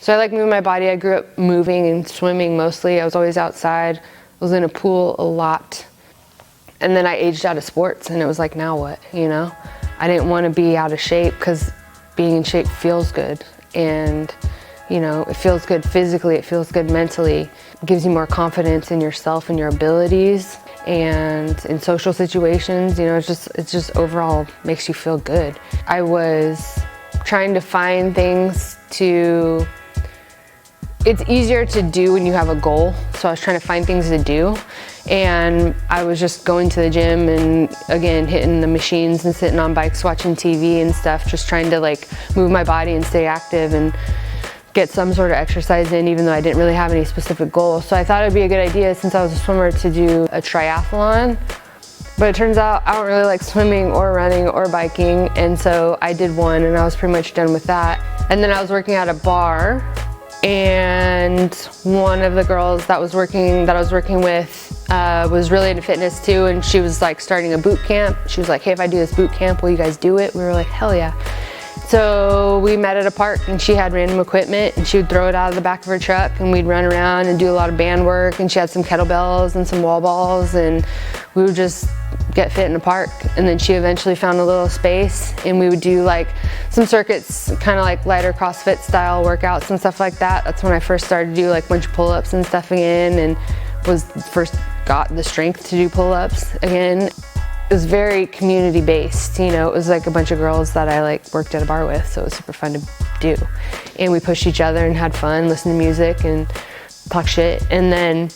So I like moving my body. I grew up moving and swimming mostly. I was always outside. I was in a pool a lot. And then I aged out of sports, and it was like, now what, you know? I didn't want to be out of shape, because being in shape feels good. And, you know, it feels good physically, it feels good mentally. It gives you more confidence in yourself and your abilities. And in social situations, you know, it just overall makes you feel good. I was trying to find things to, it's easier to do when you have a goal. So I was trying to find things to do. And I was just going to the gym and, again, hitting the machines and sitting on bikes, watching TV and stuff, just trying to like move my body and stay active and get some sort of exercise in, even though I didn't really have any specific goals. So I thought it'd be a good idea, since I was a swimmer, to do a triathlon. But it turns out I don't really like swimming or running or biking, and so I did one, and I was pretty much done with that. And then I was working at a bar, and one of the girls that I was working with was really into fitness too, and she was like starting a boot camp. She was like, hey, if I do this boot camp, will you guys do it? We were like, hell yeah. So we met at a park, and she had random equipment, and she would throw it out of the back of her truck, and we'd run around and do a lot of band work, and she had some kettlebells and some wall balls, and we would just get fit in the park. And then she eventually found a little space, and we would do like some circuits, kind of like lighter CrossFit style workouts and stuff like that. That's when I first started to do like a bunch of pull-ups and stuff again, and first got the strength to do pull-ups again. It was very community based, you know. It was like a bunch of girls that I like worked at a bar with, so it was super fun to do. And we pushed each other and had fun, listened to music and talk shit. And then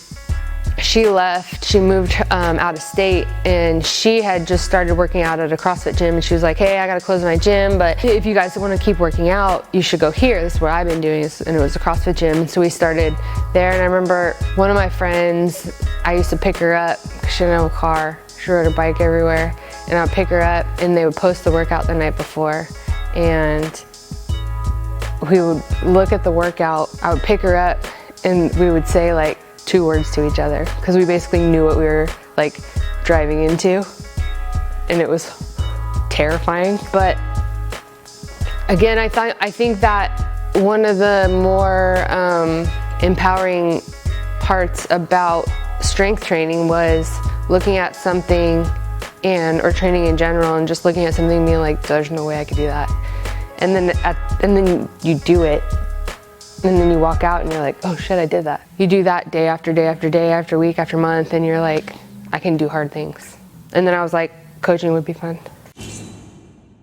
she left, she moved out of state, and she had just started working out at a CrossFit gym, and she was like, hey, I gotta close my gym, but if you guys want to keep working out, you should go here. This is where I've been doing this. And it was a CrossFit gym, and so we started there. And I remember one of my friends, I used to pick her up because she didn't have a car. She rode her bike everywhere, and I'd pick her up, and they would post the workout the night before, and we would look at the workout. I would pick her up, and we would say like 2 words to each other, because we basically knew what we were like driving into, and it was terrifying. But again, I think that one of the more empowering parts about strength training was looking at something or training in general, and just looking at something and being like, there's no way I could do that. And then you do it, and then you walk out and you're like, oh shit, I did that. You do that day after day after day after week after month, and you're like, I can do hard things. And then I was like, coaching would be fun.